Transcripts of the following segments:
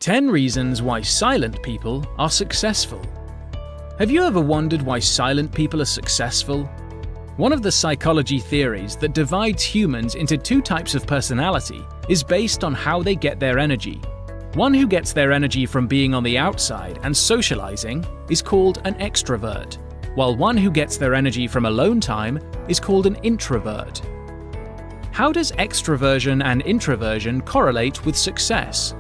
10 reasons why silent people are successful. Have you ever wondered why silent people are successful? One of the psychology theories that divides humans into two types of personality is based on how they get their energy. One who gets their energy from being on the outside and socializing is called an extrovert, while one who gets their energy from alone time is called an introvert. How does extroversion and introversion correlate with success?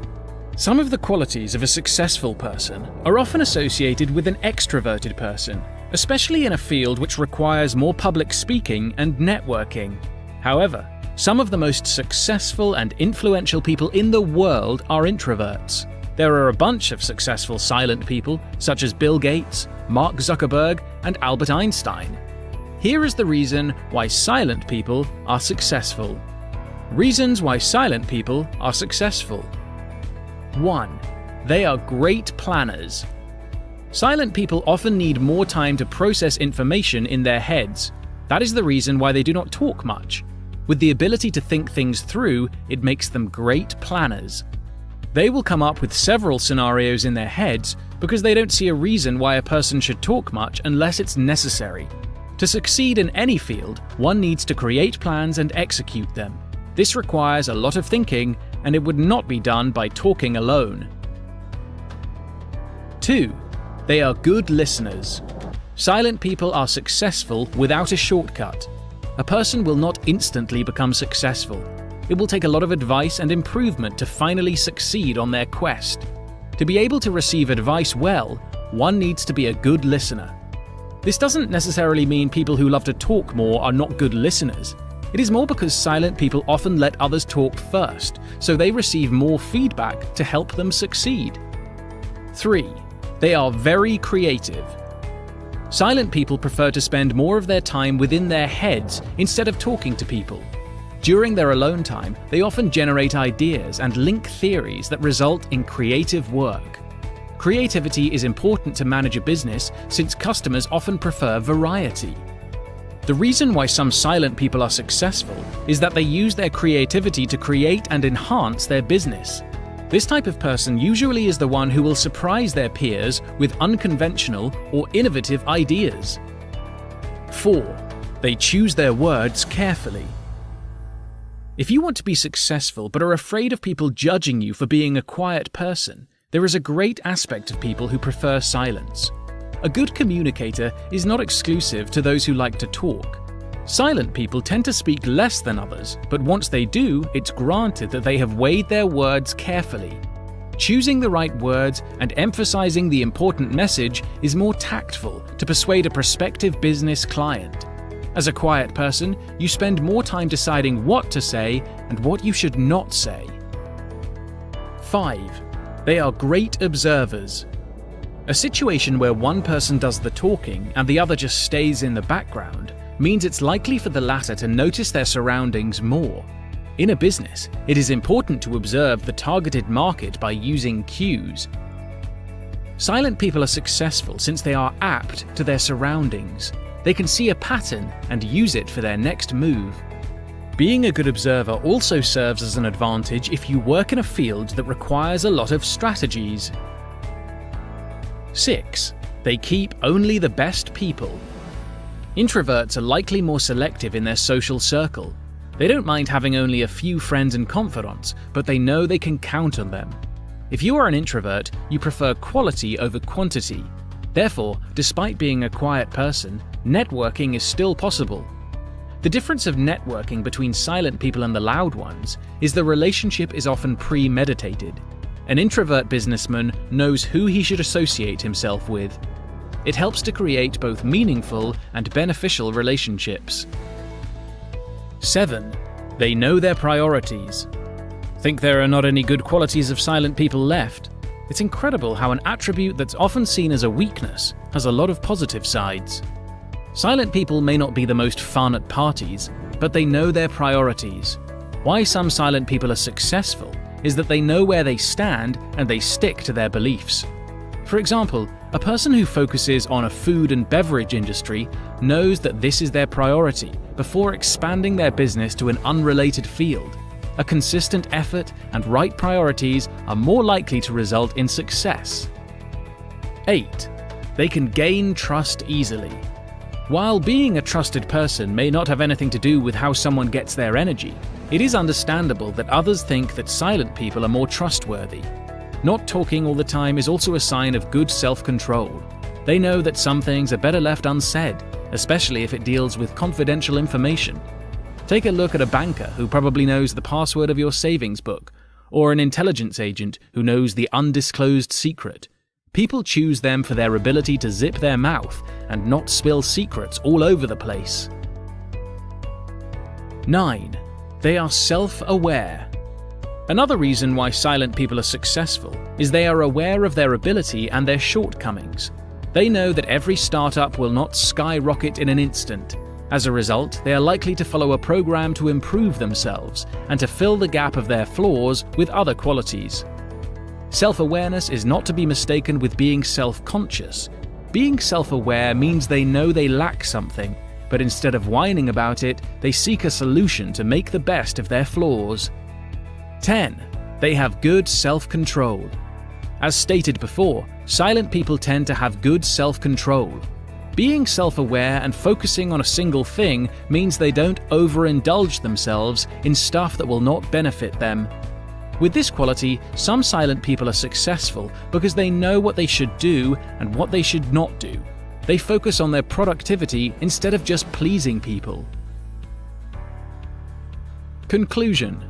Some of the qualities of a successful person are often associated with an extroverted person, especially in a field which requires more public speaking and networking. However, some of the most successful and influential people in the world are introverts. There are a bunch of successful silent people, such as Bill Gates, Mark Zuckerberg, and Albert Einstein. Here is the reason why silent people are successful. Reasons why silent people are successful. 1. They are great planners. Silent people often need more time to process information in their heads. That is the reason why they do not talk much. With the ability to think things through, it makes them great planners. They will come up with several scenarios in their heads because they don't see a reason why a person should talk much unless it's necessary. To succeed in any field, one needs to create plans and execute them. This requires a lot of thinking, and it would not be done by talking alone. 2. They are good listeners. Silent people are successful without a shortcut. A person will not instantly become successful. It will take a lot of advice and improvement to finally succeed on their quest. To be able to receive advice well, one needs to be a good listener. This doesn't necessarily mean people who love to talk more are not good listeners. It is more because silent people often let others talk first, so they receive more feedback to help them succeed. 3. They are very creative. Silent people prefer to spend more of their time within their heads instead of talking to people. During their alone time, they often generate ideas and link theories that result in creative work. Creativity is important to manage a business since customers often prefer variety. The reason why some silent people are successful is that they use their creativity to create and enhance their business. This type of person usually is the one who will surprise their peers with unconventional or innovative ideas. 4. They choose their words carefully. If you want to be successful but are afraid of people judging you for being a quiet person, there is a great aspect of people who prefer silence. A good communicator is not exclusive to those who like to talk. Silent people tend to speak less than others, but once they do, it's granted that they have weighed their words carefully. Choosing the right words and emphasizing the important message is more tactful to persuade a prospective business client. As a quiet person, you spend more time deciding what to say and what you should not say. 5. They are great observers. A situation where one person does the talking and the other just stays in the background means it's likely for the latter to notice their surroundings more. In a business, it is important to observe the targeted market by using cues. Silent people are successful since they are apt to their surroundings. They can see a pattern and use it for their next move. Being a good observer also serves as an advantage if you work in a field that requires a lot of strategies. 6. They keep only the best people. Introverts are likely more selective in their social circle. They don't mind having only a few friends and confidants, but they know they can count on them. If you are an introvert, you prefer quality over quantity. Therefore, despite being a quiet person, networking is still possible. The difference of networking between silent people and the loud ones is the relationship is often premeditated. An introvert businessman knows who he should associate himself with. It helps to create both meaningful and beneficial relationships. 7. They know their priorities. Think there are not any good qualities of silent people left? It's incredible how an attribute that's often seen as a weakness has a lot of positive sides. Silent people may not be the most fun at parties, but they know their priorities. Why some silent people are successful is that they know where they stand and they stick to their beliefs. For example, a person who focuses on a food and beverage industry knows that this is their priority before expanding their business to an unrelated field. A consistent effort and right priorities are more likely to result in success. 8. They can gain trust easily. While being a trusted person may not have anything to do with how someone gets their energy, it is understandable that others think that silent people are more trustworthy. Not talking all the time is also a sign of good self-control. They know that some things are better left unsaid, especially if it deals with confidential information. Take a look at a banker who probably knows the password of your savings book, or an intelligence agent who knows the undisclosed secret. People choose them for their ability to zip their mouth and not spill secrets all over the place. 9. They are self-aware. Another reason why silent people are successful is they are aware of their ability and their shortcomings. They know that every startup will not skyrocket in an instant. As a result, they are likely to follow a program to improve themselves and to fill the gap of their flaws with other qualities. Self-awareness is not to be mistaken with being self-conscious. Being self-aware means they know they lack something, but instead of whining about it, they seek a solution to make the best of their flaws. 10. They have good self-control. As stated before, silent people tend to have good self-control. Being self-aware and focusing on a single thing means they don't overindulge themselves in stuff that will not benefit them. With this quality, some silent people are successful because they know what they should do and what they should not do. They focus on their productivity instead of just pleasing people. Conclusion.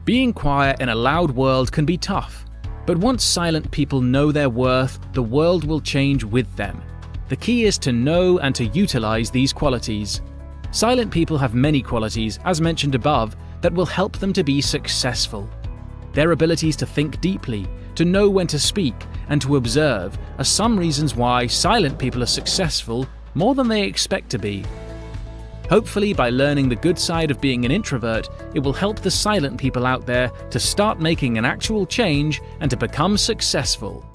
Being quiet in a loud world can be tough, but once silent people know their worth, the world will change with them. The key is to know and to utilize these qualities. Silent people have many qualities, as mentioned above, that will help them to be successful. Their abilities to think deeply, to know when to speak, and to observe are some reasons why silent people are successful more than they expect to be. Hopefully, by learning the good side of being an introvert, it will help the silent people out there to start making an actual change and to become successful.